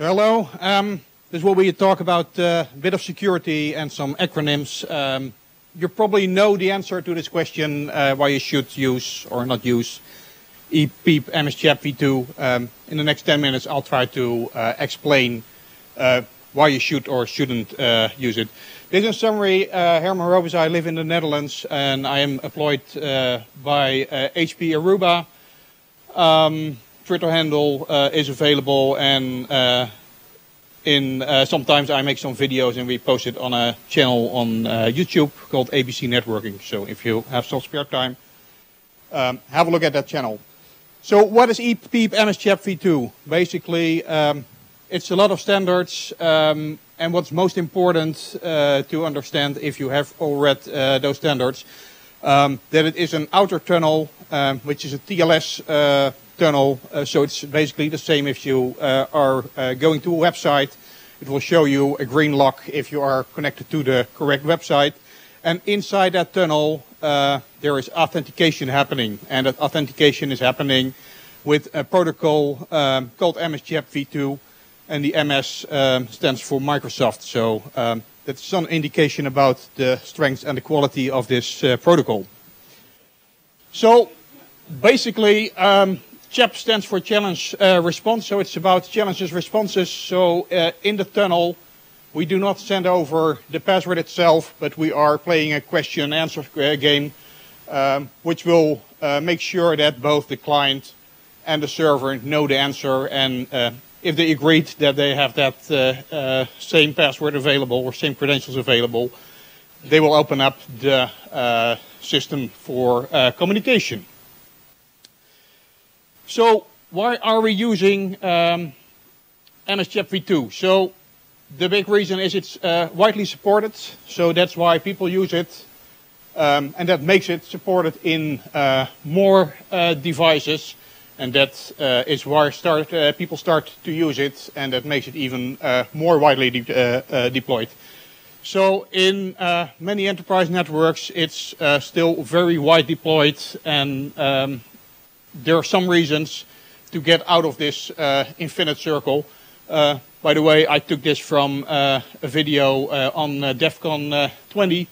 So hello, this will be a talk about a bit of security and some acronyms. You probably know the answer to this question, why you should use or not use EAP-PEAP-MSCHAPv2. In the next 10 minutes I'll try to explain why you should or shouldn't use it. This in summary, Herman, I live in the Netherlands and I am employed by HP Aruba. Twitter handle is available, and sometimes I make some videos and we post it on a channel on YouTube called ABC Networking. So if you have some spare time, have a look at that channel. So what is EAP-PEAP-MSCHAPv2? Basically, it's a lot of standards, and what's most important to understand if you have all read those standards, that it is an outer tunnel, which is a TLS tunnel, so it's basically the same if you are going to a website. It will show you a green lock if you are connected to the correct website. And inside that tunnel there is authentication happening, and that authentication is happening with a protocol called MS-CHAPv2, and the MS stands for Microsoft. So that's some indication about the strength and the quality of this protocol. So basically, CHAP stands for challenge response, so it's about challenges responses. So in the tunnel we do not send over the password itself, but we are playing a question and answer game, which will make sure that both the client and the server know the answer, and if they agreed that they have that same password available or same credentials available, they will open up the system for communication. So why are we using MS-CHAPv2? So the big reason is it's widely supported, so that's why people use it, and that makes it supported in more devices, and that is why people start to use it, and that makes it even more widely deployed. So in many enterprise networks it's still very wide deployed, and there are some reasons to get out of this infinite circle. By the way, I took this from a video on DEF CON 20,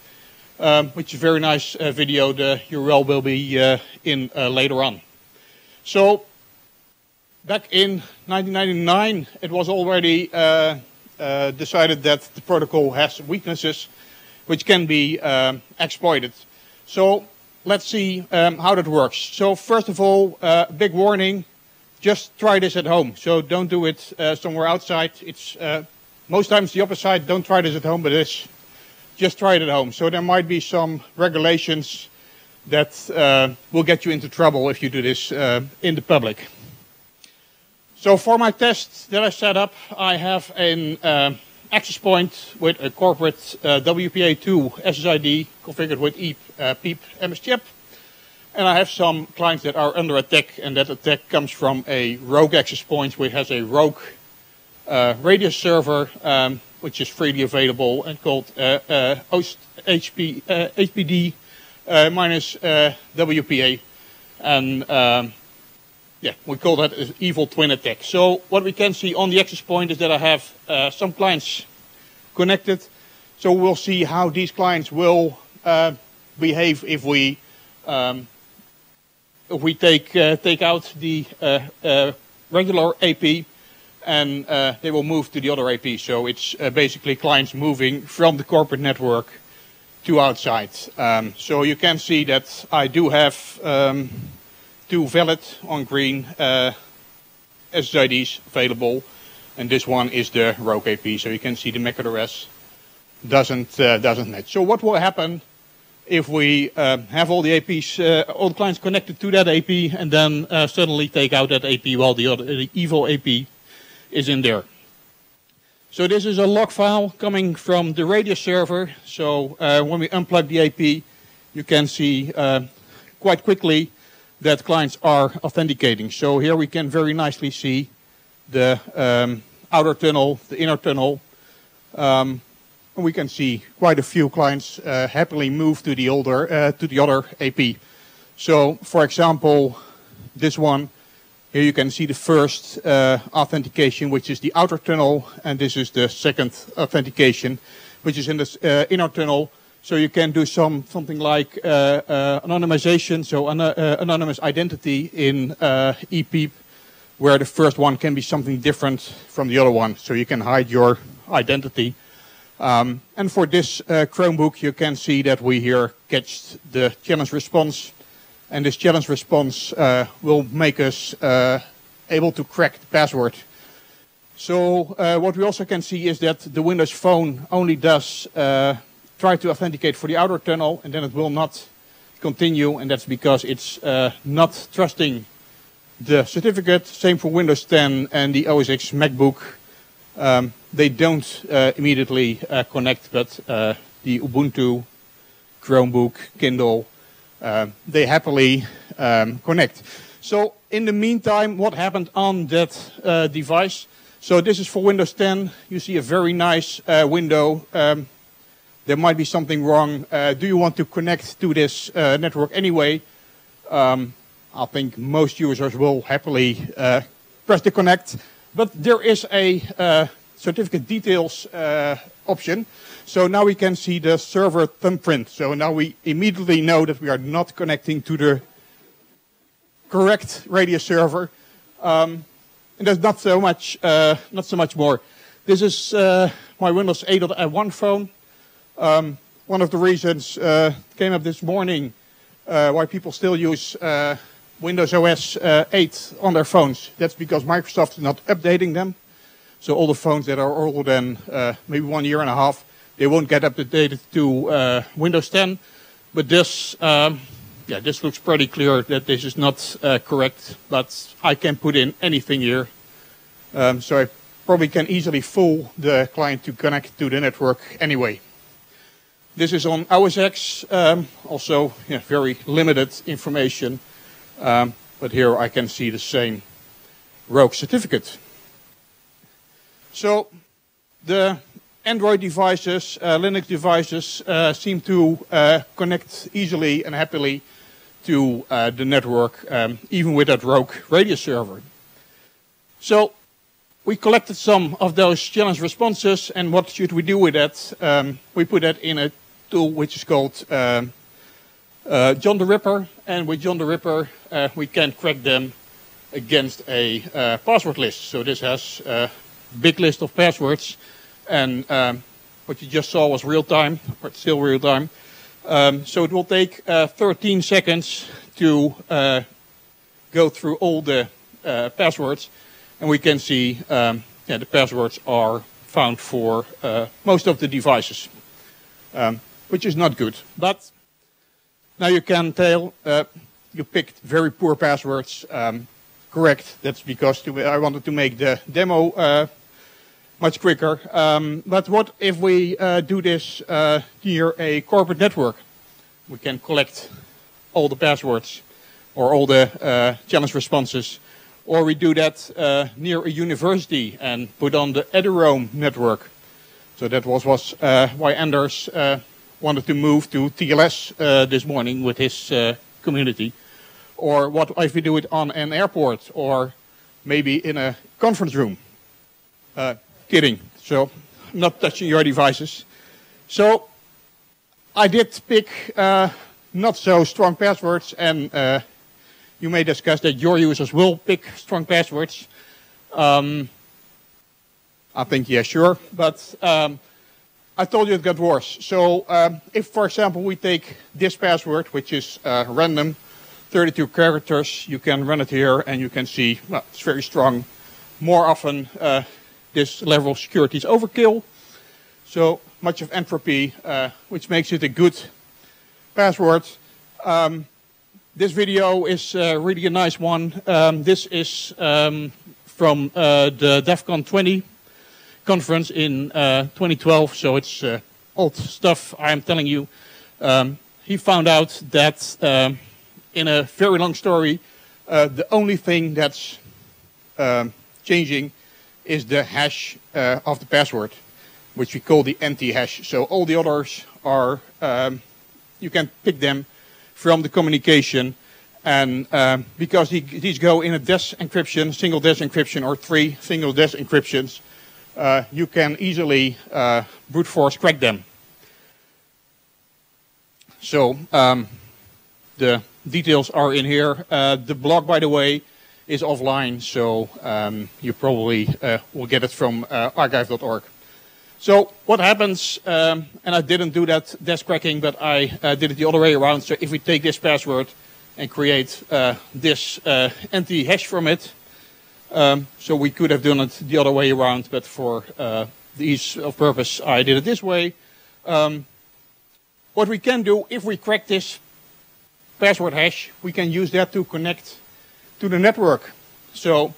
which is a very nice video. The URL will be in later on. So back in 1999, it was already decided that the protocol has weaknesses which can be exploited. So let's see how that works. So first of all, big warning, just try this at home. So don't do it somewhere outside. It's most times the opposite, don't try this at home, but it's just try it at home. So there might be some regulations that will get you into trouble if you do this in the public. So for my test that I set up, I have an access point with a corporate WPA2 SSID configured with EAP-PEAP-MSCHAP. And I have some clients that are under attack, and that attack comes from a rogue access point which has a rogue radius server, which is freely available and called HPD minus WPA. And yeah, we call that an evil twin attack. So what we can see on the access point is that I have some clients connected. So we'll see how these clients will behave if we take out the regular AP, and they will move to the other AP. So it's basically clients moving from the corporate network to outside. So you can see that I do have two valid on green SSIDs available, and this one is the rogue AP. So you can see the MAC address doesn't match. So what will happen if we have all the APs, all the clients connected to that AP, and then suddenly take out that AP while the evil AP is in there? So this is a log file coming from the radius server. So when we unplug the AP, you can see quite quickly that clients are authenticating. So here we can very nicely see the outer tunnel, the inner tunnel. We can see quite a few clients happily move to the other AP. So, for example, this one Here you can see the first authentication, which is the outer tunnel, and this is the second authentication, which is in the inner tunnel. So you can do something like anonymization, so anonymous identity in EAP-PEAP, where the first one can be something different from the other one, so you can hide your identity. And for this Chromebook, you can see that we here catched the challenge response, and this challenge response will make us able to crack the password. So what we also can see is that the Windows Phone only does try to authenticate for the outer tunnel, and then it will not continue, and that's because it's not trusting the certificate. Same for Windows 10 and the OS X MacBook. They don't immediately connect, but the Ubuntu, Chromebook, Kindle, they happily connect. So in the meantime, what happened on that device? So this is for Windows 10. You see a very nice window. There might be something wrong. Do you want to connect to this network anyway? I think most users will happily press the connect. But there is a certificate details option. So now we can see the server thumbprint. So now we immediately know that we are not connecting to the correct radio server. And there's not so much more. This is my Windows 8.1 phone. One of the reasons came up this morning why people still use Windows OS 8 on their phones. That's because Microsoft is not updating them. So all the phones that are older than maybe 1 year and a half, they won't get updated to Windows 10. But this, this looks pretty clear that this is not correct. But I can put in anything here. So I probably can easily fool the client to connect to the network anyway. This is on OS X, also very limited information, but here I can see the same rogue certificate. So the Android devices, Linux devices seem to connect easily and happily to the network, even with that rogue radio server. So we collected some of those challenge responses, and what should we do with that? We put that in a tool which is called John the Ripper, and with John the Ripper we can crack them against a password list. So this has a big list of passwords, and what you just saw was real time, but still real time. So it will take 13 seconds to go through all the passwords, and we can see the passwords are found for most of the devices. Which is not good. But now you can tell you picked very poor passwords. Correct. That's because I wanted to make the demo much quicker. But what if we do this near a corporate network? We can collect all the passwords or all the challenge responses. Or we do that near a university and put on the Eduroam network. So that was why Anders wanted to move to TLS this morning with his community. Or what if we do it on an airport or maybe in a conference room? Kidding. So I'm not touching your devices. So I did pick not so strong passwords, and you may discuss that your users will pick strong passwords. I think, yeah, sure. But I told you it got worse. So if, for example, we take this password, which is random, 32 characters, you can run it here and you can see, well, it's very strong. More often, this level of security is overkill. So much of entropy, which makes it a good password. This video is really a nice one. This is from the DEF CON 20 conference in 2012, so it's old stuff I'm telling you. He found out that in a very long story, the only thing that's changing is the hash of the password, which we call the empty hash. So all the others are, you can pick them from the communication, And because these go in a dash encryption, single dash encryption, or 3 single dash encryptions, you can easily brute force crack them. So the details are in here. The blog, by the way, is offline, so you probably will get it from archive.org. So what happens, and I didn't do that dash cracking, but I did it the other way around. So if we take this password and create this empty hash from it, so we could have done it the other way around, but for the ease of purpose, I did it this way. What we can do, if we crack this password hash, we can use that to connect to the network. So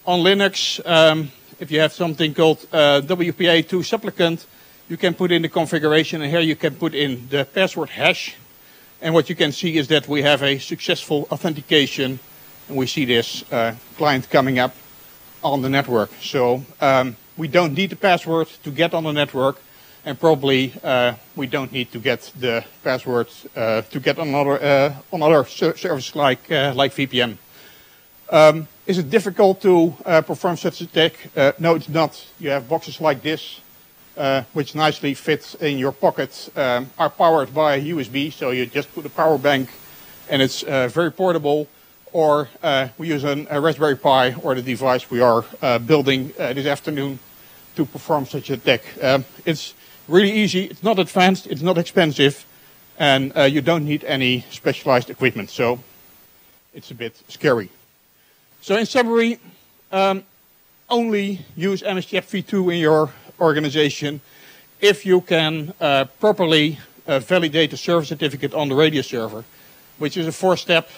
on Linux, if you have something called WPA2 supplicant, you can put in the configuration, and here you can put in the password hash. And what you can see is that we have a successful authentication, and we see this client coming up on the network. So we don't need the password to get on the network, and probably we don't need to get the password to get on other services like VPN. Is it difficult to perform such an attack? No, it's not. You have boxes like this, which nicely fits in your pocket, are powered by USB, so you just put a power bank, and it's very portable. Or we use a Raspberry Pi or the device we are building this afternoon to perform such an attack. It's really easy, it's not advanced, it's not expensive, and you don't need any specialized equipment, so it's a bit scary. So in summary, only use MS-CHAPv2 in your organization if you can properly validate the service certificate on the radio server, which is a 4-step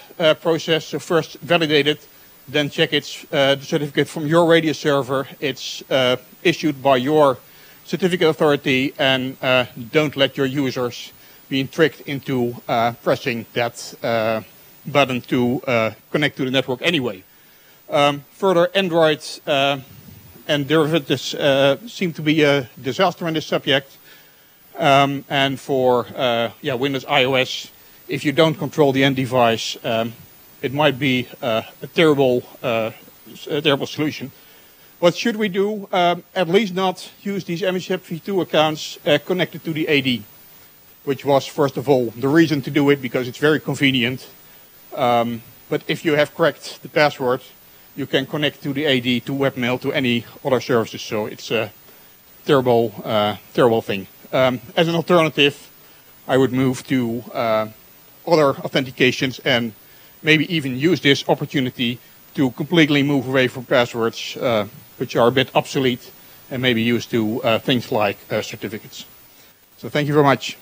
process. So first validate it, then check its the certificate from your radio server. It's issued by your certificate authority, and don't let your users be tricked into pressing that button to connect to the network anyway. Further, Android and derivatives seem to be a disaster in this subject. And for Windows, iOS, if you don't control the end device, it might be a terrible solution. What should we do? At least not use these MS-CHAPv2 accounts connected to the AD, which was, first of all, the reason to do it, because it's very convenient. But if you have cracked the password, you can connect to the AD, to webmail, to any other services. So it's a terrible thing. As an alternative, I would move to other authentications and maybe even use this opportunity to completely move away from passwords, which are a bit obsolete, and maybe use to things like certificates. So thank you very much.